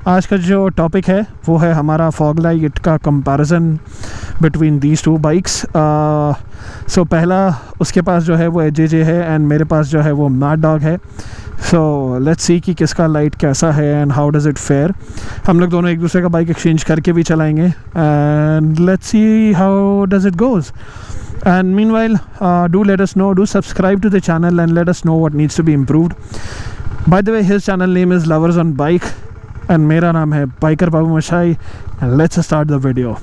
आज का जो टॉपिक है वो है हमारा फॉग लाइट का comparison between these two bikes. So पहला उसके पास जो है वो AJJ है एंड मेरे पास जो है वो मैड डॉग है। सो लेट्स सी कि किसका लाइट कैसा है and how does it fair. हम लोग दोनों एक दूसरे का बाइक एक्सचेंज करके भी चलाएंगे and let's see how does it goes. And meanwhile, do let us know, do subscribe to the channel and let us know what needs to be improved. By the way, his channel name is Lovers on Bike and मेरा नाम है Biker Babu Mashai and let's start the video.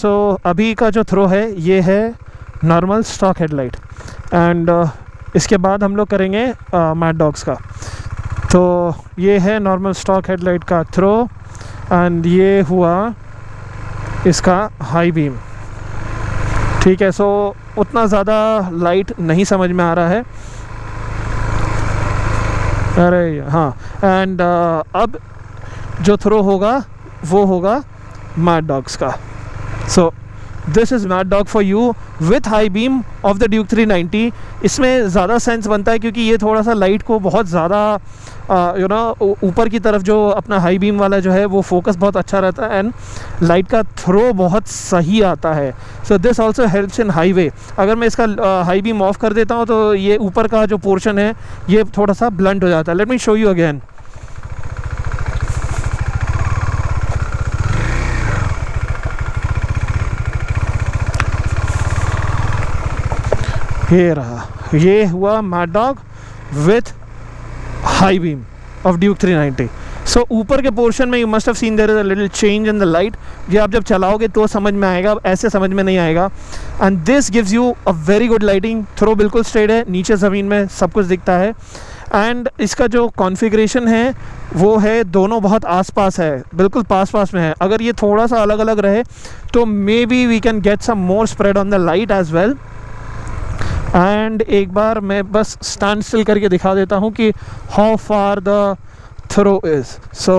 So अभी का जो throw है ये है normal stock headlight and इसके बाद हम लोग करेंगे मैड डॉग्स का। तो ये है नॉर्मल स्टॉक हेडलाइट का थ्रो एंड ये हुआ इसका हाई बीम। ठीक है, सो उतना ज़्यादा लाइट नहीं समझ में आ रहा है। अरे हाँ, एंड अब जो थ्रो होगा वो होगा मैड डॉग्स का। सो this is mad dog for you with high beam of the Duke 390। इसमें ज़्यादा सेंस बनता है क्योंकि ये थोड़ा सा लाइट को बहुत ज़्यादा यू नो ऊपर की तरफ जो अपना हाई बीम वाला जो है वो फोकस बहुत अच्छा रहता है एंड लाइट का थ्रो बहुत सही आता है। So this also helps in highway. अगर मैं इसका हाई बीम ऑफ कर देता हूँ तो ये ऊपर का जो पोर्शन है ये थोड़ा सा ब्लंट हो जाता है। Let me show you again. ये रहा, ये हुआ Mad Dog with high beam of Duke 390। So ऊपर के पोर्शन में you must have seen there is a little change in the light. ये आप जब चलाओगे तो समझ में आएगा, ऐसे समझ में नहीं आएगा। And this gives you a very good lighting. Throw बिल्कुल स्ट्रेट है, नीचे ज़मीन में सब कुछ दिखता है एंड इसका जो कॉन्फ़िगरेशन है वो है दोनों बहुत आसपास है, बिल्कुल पास पास में है। अगर ये थोड़ा सा अलग अलग रहे तो maybe we can get some more spread on the light as well. And एक बार मैं बस स्टैंड स्टिल करके दिखा देता हूँ कि how far the throw is. So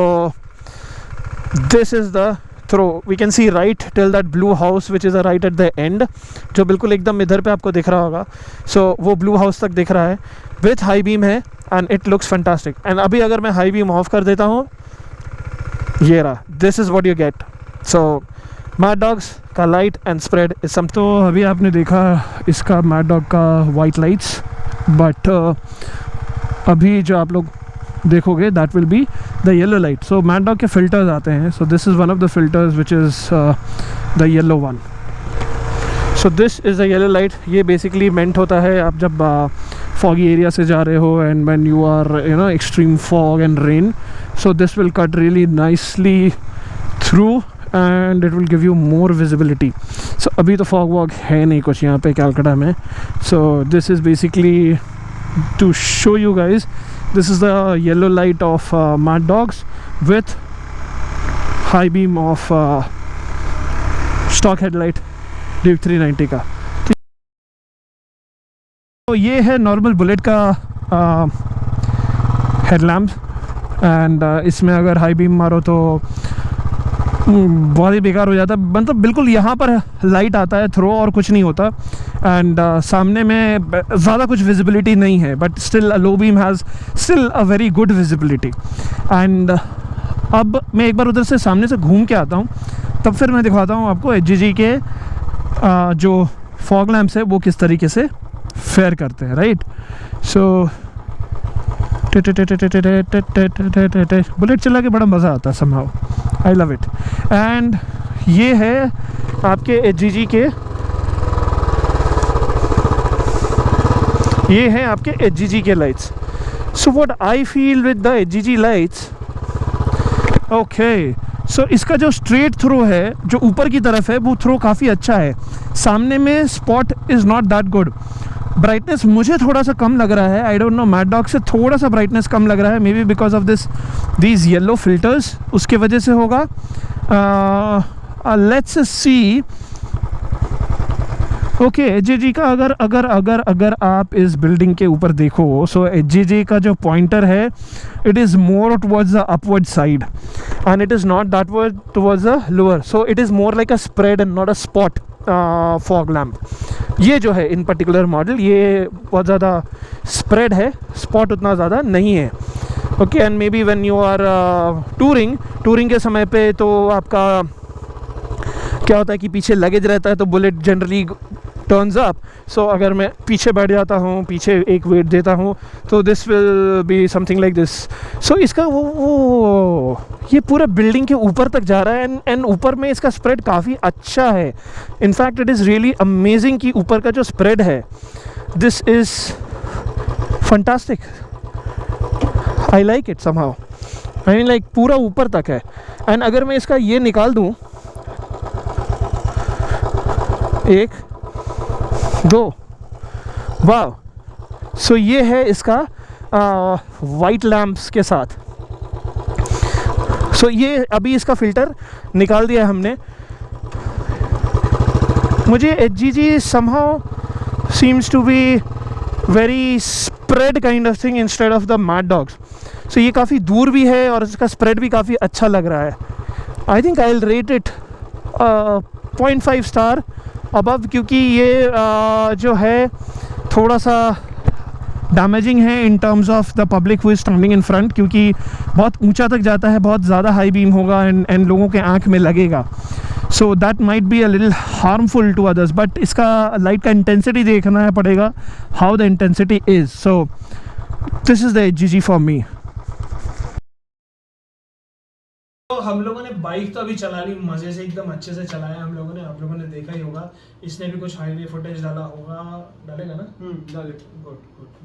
this is the throw. We can see right till that blue house which is a right at the end, जो बिल्कुल एकदम इधर पे आपको दिख रहा होगा। सो वो ब्लू हाउस तक दिख रहा है, विथ हाई बीम है and it looks fantastic. And अभी अगर मैं हाई बीम ऑफ कर देता हूँ, ये रहा, this is what you get. So mad dogs का light and spread is same. तो अभी आपने देखा इसका मैड डॉग का वाइट लाइट्स, बट अभी जो आप लोग देखोगे that will be the yellow light. So mad dog के फिल्टर्स आते हैं। So this is one of the filters which is the yellow one. So this is the yellow light. ये basically meant होता है आप जब फॉगी एरिया से जा रहे हो and when you are you know extreme fog and rain. So this will cut really nicely through and it will give you more visibility. So अभी तो fog wog है नहीं कुछ यहाँ पे कैलकाटा में। So this is basically to show you guys, this is the yellow light of Mad Dogs with high beam of stock headlight Duke 390 का। तो ये है नॉर्मल बुलेट का हेडलैम्प एंड इसमें अगर हाई बीम मारो तो बहुत ही बेकार हो जाता है। मतलब बिल्कुल यहाँ पर लाइट आता है थ्रो और कुछ नहीं होता एंड सामने में ज़्यादा कुछ विजिबिलिटी नहीं है, but still low beam has still a very good visibility. And अब मैं एक बार उधर से सामने से घूम के आता हूँ, तब फिर मैं दिखाता हूँ आपको AJJ के जो फॉग लैम्प्स है वो किस तरीके से फेयर करते हैं। राइट, सो बुलेट चला के बड़ा मज़ा आता है somehow, I love it. And ये है आपके AJJ के, ये हैं आपके AJJ के lights. So what I feel with the AJJ lights, okay, so इसका जो स्ट्रेट थ्रो है जो ऊपर की तरफ है वो थ्रो काफ़ी अच्छा है। सामने में spot is not that good. Brightness मुझे थोड़ा सा कम लग रहा है, I don't know, mad dog से थोड़ा सा ब्राइटनेस कम लग रहा है, may be because of these yellow filters, उसके वजह से होगा। लेट्स सी ओके, एचजेजी का अगर आप इस बिल्डिंग के ऊपर देखो, सो एचजेजी का जो पॉइंटर है, it is more towards the upward side and it is not that word towards the lower, so it is more like a spread and not a spot fog lamp. ये जो है इन particular model, ये बहुत ज़्यादा spread है, spot उतना ज़्यादा नहीं है। Okay, and maybe when you are touring के समय पे तो आपका क्या होता है कि पीछे लगेज रहता है, तो बुलेट जनरली टर्न्स अप। सो अगर मैं पीछे बैठ जाता हूँ, पीछे एक वेट देता हूँ, तो this will be something like this. So इसका वो ये पूरा बिल्डिंग के ऊपर तक जा रहा है एंड ऊपर में इसका स्प्रेड काफ़ी अच्छा है। In fact it is really amazing कि ऊपर का जो स्प्रेड है, this is fantastic, I like it somehow. I mean like पूरा ऊपर तक है। एंड अगर मैं इसका ये निकाल दूँ, 1 2, वाह। सो ये है इसका वाइट लैम्प्स के साथ। सो ये अभी इसका फ़िल्टर निकाल दिया हमने। मुझे HGG somehow seems to be very spread kind of thing instead of the mad dogs. So ये काफ़ी दूर भी है और इसका स्प्रेड भी काफ़ी अच्छा लग रहा है। I think I will rate it 0.5 star above, क्योंकि ये जो है थोड़ा सा डैमेजिंग है in terms of the public who is standing in front, क्योंकि बहुत ऊंचा तक जाता है, बहुत ज़्यादा हाई बीम होगा एंड लोगों के आंख में लगेगा। So that might be a little harmful to others, but इसका लाइट का इंटेंसिटी देखना पड़ेगा, how the intensity is. So this is the HGG for me. तो हम लोगों ने बाइक तो अभी चला ली, मजे से एकदम अच्छे से चलाया हम लोगों ने, आप लोगों ने देखा ही होगा। इसने भी कुछ हाईवे फुटेज डाला होगा, डालेगा ना? डाले।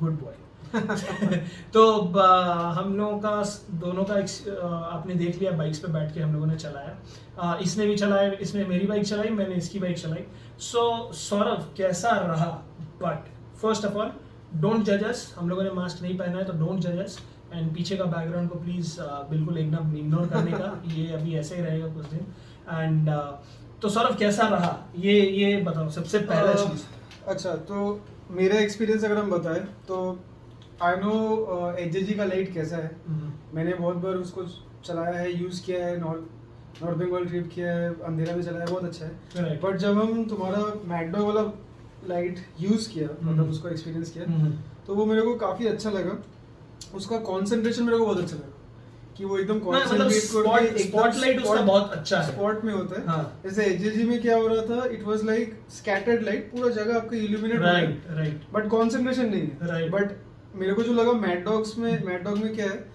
Good boy. तो हम लोगों का दोनों का आपने देख लिया, बाइक्स पे बैठ के हम लोगों ने चलाया। इसने भी चलाया, इसने मेरी बाइक चलाई, मैंने इसकी बाइक चलाई। सो सौरभ कैसा रहा? But first of all don't जज अस, हम लोगों ने मास्क नहीं पहना है तो डोंट जज अस। एंड पीछे का बैकग्राउंड को प्लीज़ बिल्कुल एकदम इग्नोर करने का, ये अभी ऐसे ही रहेगा कुछ दिन। एंड तो सौरभ कैसा रहा, ये बताओ सबसे पहला चीज़। अच्छा, तो मेरा एक्सपीरियंस अगर हम बताएं तो आई नो एचजेजी का लाइट कैसा है। मैंने बहुत बार उसको चलाया है, यूज़ किया है, नॉर्थ बंगाल ट्रिप किया है, अंधेरा में चलाया, बहुत अच्छा है। बट जब हम तुम्हारा मैकडो वाला लाइट यूज़ किया, मतलब उसको एक्सपीरियंस किया, तो वो मेरे को काफ़ी अच्छा लगा। उसका कंसंट्रेशन मेरे को बहुत अच्छा लगा कि वो एकदम कंसंट्रेट करके स्पॉटलाइट उसका बहुत अच्छा है, स्पॉट में होता है। हाँ। जैसे एचजेजी में क्या हो रहा था, it was like scattered light, पूरा जगह आपका इल्यूमिनेट हो रहा है, राइट, बट कंसंट्रेशन नहीं है। राइट। बट मेरे को जो लगा मैड डॉग में क्या है,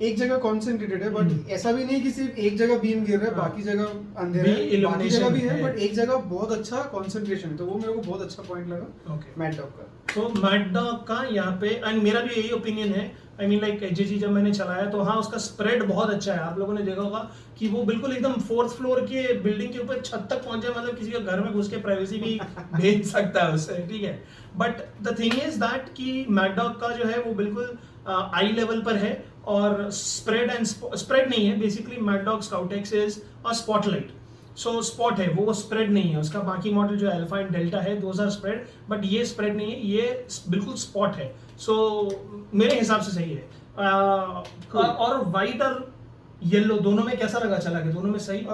एक जगह कॉन्सेंट्रेटेड है, बट ऐसा भी नहीं कि सिर्फ एक जगह बीम गिर रहा है, बाकी जगह अंधेरा है, बाकी जगह भी है, बट एक जगह बहुत अच्छा कॉन्सेंट्रेशन है। तो वो मेरे को बहुत अच्छा पॉइंट लगा मैड डॉग का। तो मैड डॉग का यहाँ पे, एंड मेरा भी यही ओपिनियन है। आई मीन लाइक एचजेजी जब मैंने चलाया तो हाँ, उसका स्प्रेड बहुत अच्छा है। आप लोगों ने देखा होगा कि वो बिल्कुल एकदम 4th फ्लोर के बिल्डिंग के ऊपर छत तक पहुंचे, मतलब किसी के घर में घुस के प्राइवेसी भी भेज सकता है उससे, ठीक है। But the thing is that कि मैड डॉग का जो है वो बिल्कुल आई लेवल पर है, और स्प्रेड नहीं है। Basically mad dog scout x is a spotlight, so spot है वो स्प्रेड नहीं है। उसका बाकी मॉडल जो अल्फा एंड डेल्टा है, दोज आर स्प्रेड, बट ये स्प्रेड नहीं है, ये बिल्कुल स्पॉट है। सो मेरे हिसाब से सही है। और वाइट और येलो दोनों में कैसा लगा चला के? दोनों में सही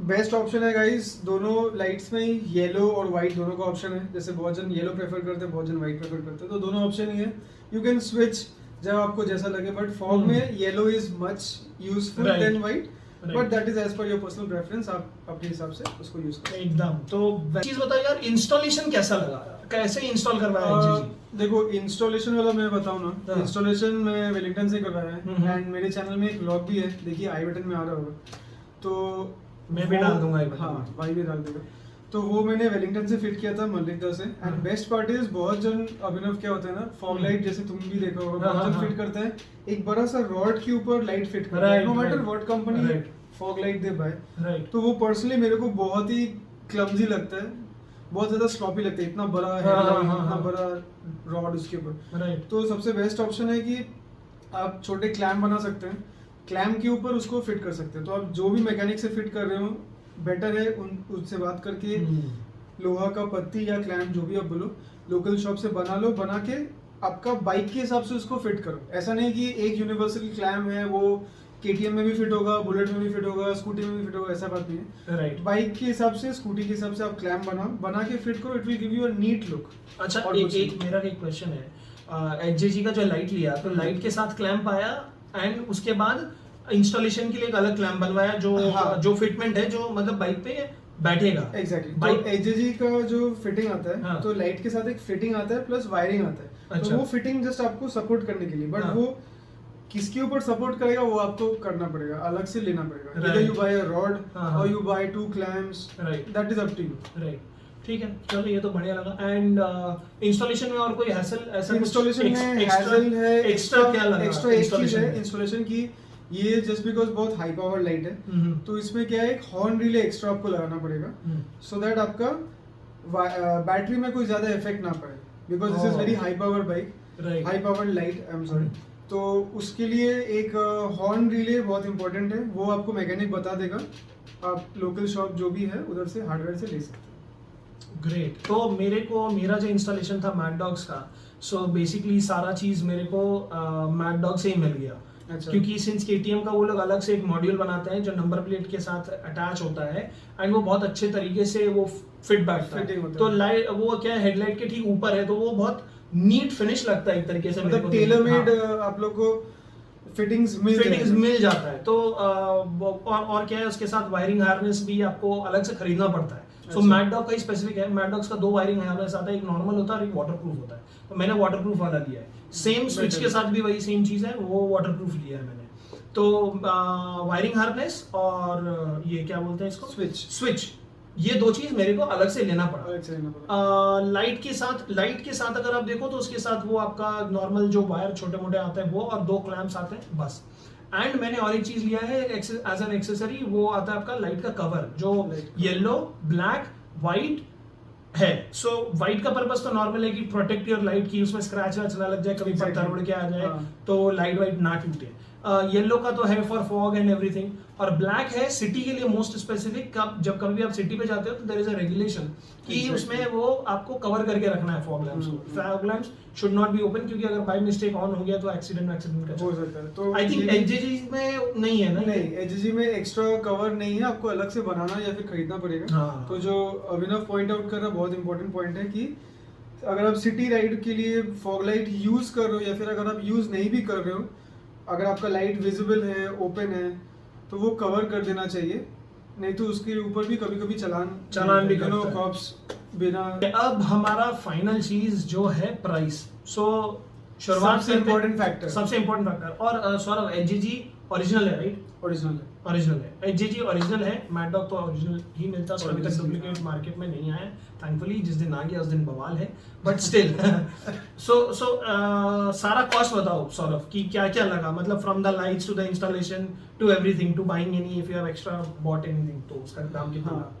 बेस्ट ऑप्शन है गाइस। दोनों लाइट्स में येलो और वाइट दोनों का ऑप्शन है। जैसे बहुत जन येलो प्रेफर करते हैं, बहुत जन वाइट प्रेफर करते हैं, तो दोनों ऑप्शन ही है। यू कैन स्विच जब आपको जैसा लगे, बट फॉग में yellow is much useful than white, but that is as per your personal preference. आप अपने हिसाब से उसको यूज करें एकदम। तो चीज बताओ यार, इंस्टॉलेशन कैसा लगा, कैसे इंस्टॉल करवाया? देखो, इंस्टॉलेशन वाला मैं बताऊं ना, इंस्टॉलेशन मैं वेलिंगटन से करवाया है, एंड मेरे चैनल में एक व्लॉग भी है, देखिए आई बटन में आ रहा होगा, तो मैं भी डाल दूंगा। हाँ, भाई भी डाल देगा। तो वो मैंने वेलिंगटन से फिट किया था, मलिकदा से। एंड बेस्ट पार्ट इज, बहुत जन अभिनव क्या होता है ना, फॉग लाइट जैसे तुम भी देखा होगा, बहुत जन फिट करते हैं एक बड़ा सा रॉड के ऊपर लाइट फिट करते हैं, no matter what company fog light they buy. तो वो पर्सनली मेरे को बहुत ही क्लमजी लगता है, बहुत ज्यादा स्लॉपी लगता है, इतना बड़ा है, इतना बड़ा रॉड उसके ऊपर। तो सबसे बेस्ट ऑप्शन है कि आप छोटे क्लैम्प बना सकते हैं, क्लैम्प के ऊपर उसको फिट कर सकते हैं। तो आप जो भी मैकेनिक से फिट कर रहे हो, बेटर है उनसे बात करके लोहा का पत्ती या क्लैम्प जो भी आप बोलो, लोकल शॉप से बना लो, बना के आपका बाइक के हिसाब से उसको फिट करो। ऐसा नहीं कि एक यूनिवर्सल क्लैम्प है वो KTM में भी फिट होगा, बुलेट में भी फिट होगा, स्कूटी में भी फिट होगा, ऐसा बात नहीं है। राइट। बाइक के हिसाब से, स्कूटी के हिसाब से आप क्लैम्प बनाओ, बना के फिट करो, it will give you a neat look. अच्छा, और कुछ एक मेरा एक क्वेश्चन है, HJG का जो लाइट लिया तो लाइट के साथ क्लैंप आया एंड उसके बाद इंस्टॉलेशन के लिए एक अलग क्लैंप बनवाया जो हाँ। जो फिटमेंट है जो मतलब बाइक पे बैठेगा। एग्जैक्टली। बाइक तो HJG का जो फिटिंग आता है, हाँ। तो लाइट के साथ एक फिटिंग आता है प्लस वायरिंग आता है। अच्छा। तो वो फिटिंग जस्ट आपको सपोर्ट करने के लिए, बट हाँ। वो किसके ऊपर सपोर्ट करेगा वो आपको करना पड़ेगा, अलग से लेना पड़ेगा। Right. Either you buy a rod हाँ, or हाँ। you buy 2 clamps, Right. that is up to you. Right, ठीक है, चलो ये तो बढ़िया लगा। एंड इंस्टॉलेशन में और कोई हैसल ऐसा इंस्टॉलेशन में हैसल है, एक्स्ट्रा क्या लगा? एक्स्ट्रा एक चीज installation है में? इंस्टॉलेशन की, ये जस्ट बिकॉज बहुत हाई पावर लाइट है, हम्म, तो इसमें क्या है, एक हॉर्न रिले एक्स्ट्रा आपको लगाना पड़ेगा, हम्म। सो दैट आपका बैटरी में कोई ज्यादा इफेक्ट ना पड़े, because this is very high power bike, Right. High power light, I am sorry. तो उसके लिए एक हॉर्न रिले बहुत इंपॉर्टेंट है, वो आपको मैकेनिक बता देगा, आप लोकल शॉप जो भी है उधर से हार्डवेयर से ले सकते हैं। ग्रेट। तो मेरा जो इंस्टॉलेशन था मैड डॉग्स का, सो बेसिकली सारा चीज मेरे को मैड डॉग से ही मिल गया। अच्छा। क्योंकि सिंस KTM का वो लोग अलग से एक मॉड्यूल बनाते हैं जो नंबर प्लेट के साथ अटैच होता है एंड वो बहुत अच्छे तरीके से वो फिट बैठता Fitting है। होता तो है। लाइट वो क्या है, हेडलाइट के ठीक ऊपर है, तो वो बहुत नीट फिनिश लगता है एक तरीके से। मतलब टेलर मेड आप लोग को फिटिंग्स मिल जाता है। तो और क्या है, उसके साथ वायरिंग हार्नेस भी आपको अलग से खरीदना पड़ता है। सो अच्छा। मैड डॉग का ही स्पेसिफिक है, मैड डॉग्स का 2 वायरिंग हार्नेस आता है, एक नॉर्मल होता है और एक वाटरप्रूफ होता है। तो मैंने वाटरप्रूफ वाला लिया है। सेम स्विच के साथ भी वही सेम चीज है, वो वाटरप्रूफ लिया है मैंने। तो वायरिंग हार्नेस और ये क्या बोलते हैं इसको, स्विच, ये 2 चीज मेरे को अलग से लेना पड़ा। लाइट के साथ अगर आप देखो तो उसके साथ वो आपका नॉर्मल जो वायर छोटे मोटे आते हैं वो, और 2 क्लैंप्स आते हैं बस। एंड मैंने और एक चीज लिया है एज एन एक्सेसरी, वो आता है आपका लाइट का कवर जो येलो, ब्लैक, व्हाइट है। सो व्हाइट का पर्पस तो नॉर्मल है कि प्रोटेक्ट योर लाइट, की उसमें स्क्रैच वैच ना लग जाए, कभी पत्थर उड़ के आ जाए तो लाइट वाइट ना टूटे। येलो का तो है फॉर फॉग एंड एवरीथिंग, और ब्लैक है सिटी के लिए मोस्ट स्पेसिफिक। जब कभी आप सिटी पे जाते हो तो देयर इज अ रेगुलेशन कि उसमें वो आपको कवर करके रखना है फॉग लैंप्स को। Fog lamps should not be open, क्योंकि अगर बाय मिस्टेक ऑन हो गया तो एक्सीडेंट का हो सकता है। तो आई थिंक HJG में नहीं है ना? नहीं, HJG में एक्स्ट्रा कवर नहीं है, आपको अलग से बनाना या फिर खरीदना पड़ेगा। हाँ। तो जो अभिनव पॉइंट आउट कर रहा है बहुत इंपॉर्टेंट पॉइंट है कि अगर आप सिटी राइड के लिए फॉग लाइट यूज कर रहे हो, या फिर अगर आप यूज नहीं भी कर रहे हो, अगर आपका लाइट विजिबल है, ओपन है, तो वो कवर कर देना चाहिए, नहीं तो उसके ऊपर भी कभी कभी चलान भी करता है। कॉप्स बिना। अब हमारा फाइनल चीज जो है प्राइस। सो शुरुआत सबसे important factor। सबसे इम्पोर्टेंट फैक्टर। और सौरभ, HJG ओरिजिनल है राइट? ओरिजिनल है। HJG ओरिजिनल है, मैड डॉग तो ओरिजिनल ही मिलता है, अभी तक Original, डुप्लीकेट हाँ। मार्केट में नहीं आया थैंकफुली। जिस दिन आ गया उस दिन बवाल है, बट स्टिल। सो सारा कॉस्ट बताओ सौरभ कि क्या क्या लगा, मतलब from the lights to the installation to everything to buying any, if you have extra bought anything, तो उसका दाम कितना लगा?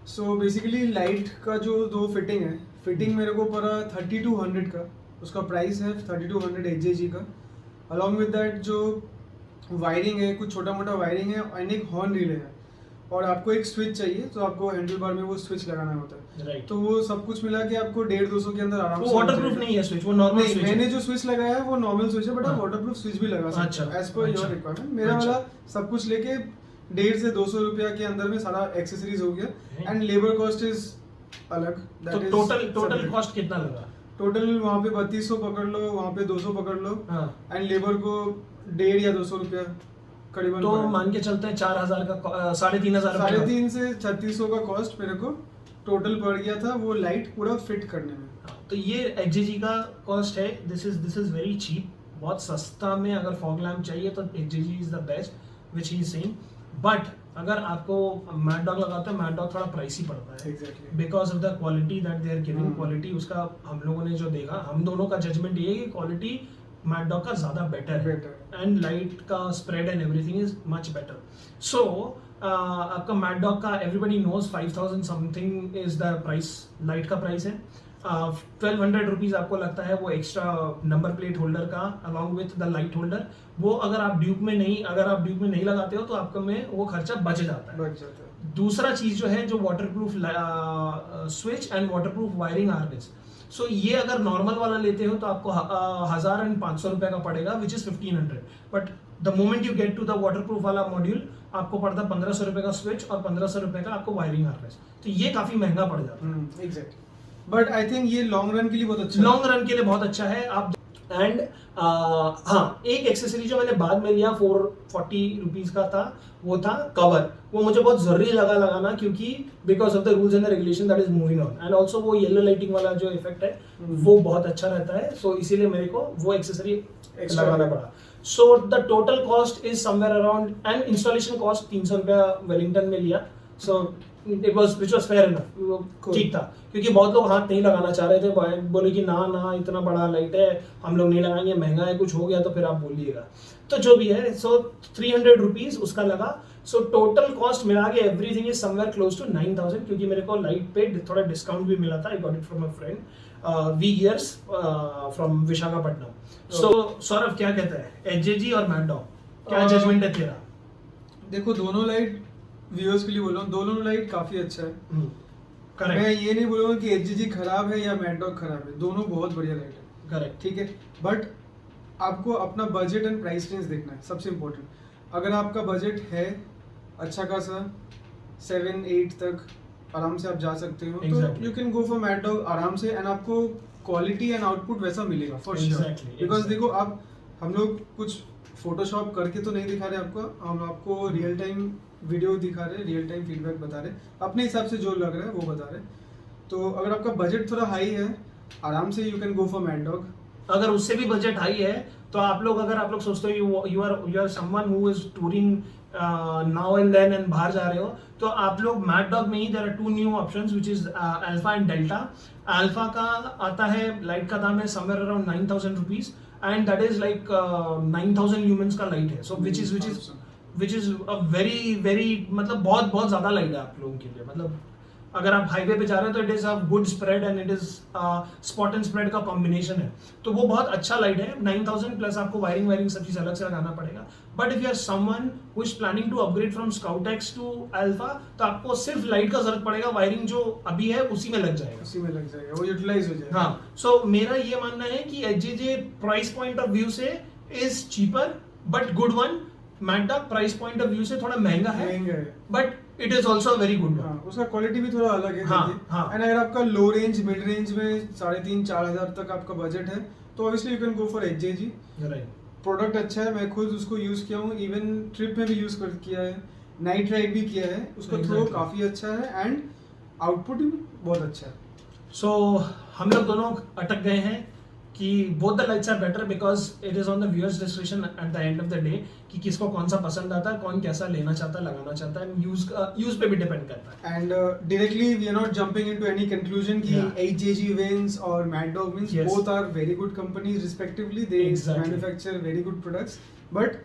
सो बेसिकली लाइट का जो 2 फिटिंग है, फिटिंग मेरे को पड़ा 3200 का, उसका प्राइस है 3200 HJG का। अलॉन्ग विद दैट जो वायरिंग है, कुछ छोटा मोटा वायरिंग है, एंड एक हॉर्न रिले है, और आपको एक स्विच चाहिए, तो आपको हैंडल बार में वो स्विच लगाना होता है। राइट। तो वो सब कुछ मिला के आपको 150-200 के अंदर आराम वो से वाटरप्रूफ नहीं है स्विच, वो नॉर्मल नहीं, स्विच मैंने है। जो स्विच लगाया है वो नॉर्मल स्विच है, बट आप हाँ। वाटरप्रूफ स्विच भी लगा सकते हो अच्छा, एज पर योर अच्छा, रिक्वायरमेंट। मेरा अच्छा। वाला सब कुछ लेके 150 से 200 रुपया के अंदर में सारा एक्सेसरीज हो गया, एंड लेबर कॉस्ट इज अलग। तो टोटल कॉस्ट कितना लगा? टोटल वहाँ पे 3200 पकड़ लो, वहाँ पे 200 पकड़ लो, हाँ। एंड लेबर को 150 या 200 रुपया करीबन तो पड़ा। मान के चलते हैं 4000 का, 3500 3.5 से 3600 का कॉस्ट मेरे को टोटल पड़ गया था वो लाइट पूरा फिट करने में। तो ये HJG का कॉस्ट है। दिस इज वेरी चीप, बहुत सस्ता में अगर फॉग लैम्प चाहिए तो HJG is the best which he is saying. But अगर आपको मैड डॉग लगाते हैं, मैड डॉग थोड़ा प्राइसी पड़ता है exactly because of the quality that they are giving. Quality उसका हम लोगों ने जो देखा, हम दोनों का जजमेंट ये है कि क्वालिटी मैड डॉग का ज्यादा बेटर है, एंड लाइट का spread and everything is much better. So आपका मैड डॉग का everybody knows 5000 something is the price, light का प्राइस है। 1200 रुपीज आपको लगता है वो एक्स्ट्रा नंबर प्लेट होल्डर का along with the light holder. वो अगर आप ड्यूक में नहीं लगाते हो तो आपको में वो खर्चा बच जाता है। दूसरा चीज जो है जो waterproof switch and waterproof wiring harness. So ये अगर नॉर्मल वाला लेते हो तो आपको 1500 रुपए का पड़ेगा, which is 1500। But the moment you get to the waterproof वाला मॉड्यूल आपको पड़ता 1500 रुपए का स्विच और 1500 रुपए का आपको वायरिंग हार्नेस। तो ये काफी महंगा पड़ जाता है। एग्जैक्टली, बट आई थिंक ये लॉन्ग रन के लिए बहुत अच्छा लॉन्ग रन के लिए बहुत अच्छा है। आप एंड हाँ, एक एक्सेसरी जो मैंने बाद में लिया 440 रुपीज का था, वो था कवर। वो मुझे बहुत जरूरी लगा लगाना, क्योंकि because of the rules and regulation that is moving on, and also वो येलो लाइटिंग वाला जो इफेक्ट है वो बहुत अच्छा रहता है। सो इसीलिए मेरे को वो एक्सेसरी लगाना पड़ा। So the total cost is somewhere around, and installation cost 300 रुपया वेलिंगटन में लिया। So it was which was fair enough, ठीक था, क्योंकि बहुत लोग हाथ नहीं लगाना चाह रहे थे, बोले कि ना इतना बड़ा लाइट है हम लोग नहीं लगाएंगे, महंगा है, कुछ हो गया तो फिर आप बोलिएगा। तो जो भी है, सो 300 रुपीज उसका लगा। सो टोटल कॉस्ट मिला के everything is somewhere close to 9000, क्योंकि मेरे को लाइट पे थोड़ा डिस्काउंट भी मिला था। I got it from a friend V Gears from Visakhapatnam. So Saurabh क्या कहता है, एचजेजी और मैड डॉग, क्या जजमेंट है तेरा? देखो, दोनों लाइट व्यूअर्स के लिए बोल रहा हूँ, दोनों लाइट काफी अच्छा है। करेक्ट। मैं ये नहीं बोलूंगा कि एचजीजी खराब है या मैड डॉग खराब है, दोनों बहुत बढ़िया लाइट है। करेक्ट, ठीक है, बट आपको अपना बजट एंड प्राइस रेंज देखना है, सबसे इम्पोर्टेंट। अगर आपका बजट है अच्छा खासा 7-8 तक आराम से आप जा सकते हो, तो you can go for mad dog आराम से, एंड आपको क्वालिटी एंड आउटपुट वैसा मिलेगा फॉर श्योर। बिकॉज देखो, आप हम लोग कुछ फोटोशॉप करके तो नहीं दिखा रहे आपको, हम आपको रियल टाइम वीडियो दिखा रहे, रियल टाइम फीडबैक बता रहे, अपने हिसाब से जो लग रहा है वो बता रहे। तो अगर आपका बजट थोड़ा हाई है, आराम से you can go for mad dog. अगर उससे भी बजट हाई है तो आप लोग, अगर आप लोग सोचते हो you are someone who is touring now and then and बाहर जा रहे हो, तो आप लोग मैड डॉग में ही there are 2 new options which is alpha and delta. Alpha का आता है, लाइट का दाम है somewhere around 9000 rupees, and that is like 9000 lumens का लाइट है। So which is a very मतलब बहुत ज्यादा लाइट है आप लोगों के लिए। मतलब अगर आप हाईवे पे जा रहे हो तो it is a good spread and it is spot and spread का कॉम्बिनेशन है, तो वो बहुत अच्छा लाइट है। 9000 प्लस आपको वायरिंग सब चीज अलग से लगाना पड़ेगा। But if you are someone who is planning to upgrade from Scout X to Alpha, तो आपको सिर्फ लाइट का जरूरत पड़ेगा, वायरिंग जो अभी है उसी में लग जाएगा, वो यूटिलाइज हो जाएगा। हाँ, सो मेरा ये मानना है कि एचजेजे प्राइस पॉइंट ऑफ व्यू से is cheaper but good one. Mad dog price point of view से थोड़ा महंगा है, but it is also very good. उसका क्वालिटी भी थोड़ा अलग है। एंड अगर आपका लो रेंज मिड रेंज में 3,500-4 हजार तक आपका बजट है, तो obviously you can go for HJG. Product अच्छा है, मैं खुद उसको यूज किया हूँ, इवन ट्रिप में भी यूज किया है, नाइट राइड भी किया है, उसका थ्रो काफी अच्छा है एंड आउटपुट भी बहुत अच्छा है। सो हम लोग दोनों अटक गए हैं कि both the lights are better, because it is on the viewers description at the end of the day कि किसको कौन सा पसंद आता है, कौन कैसा लेना चाहता है, लगाना चाहता है, यूज पे भी डिपेंड करता है। And directly we are not jumping into any conclusion कि एचजेजी विंस और Mad Dog wins, both are very good companies respectively, they manufacture very good products. But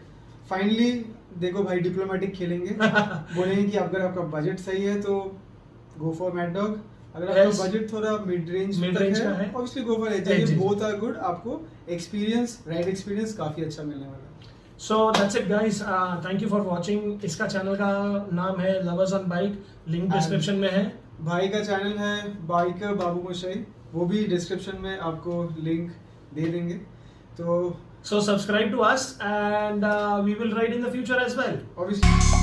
finally देखो भाई, डिप्लोमेटिक खेलेंगे, बोलेंगे कि अगर आपका बजट सही है तो गो फॉर मैड डॉग, अगर आपका बजट थोड़ा मिड रेंज का है obviously go for HJG. Both are good, आपको राइड एक्सपीरियंस काफी अच्छा मिलने वाला है। So that's it guys, thank you for watching। इसका चैनल का नाम है lovers on bike, link description में है। भाई का चैनल है बाइकर बाबू मोशाई, वो भी डिस्क्रिप्शन में आपको लिंक दे देंगे। तो so subscribe to us and we will ride in the future as well, obviously।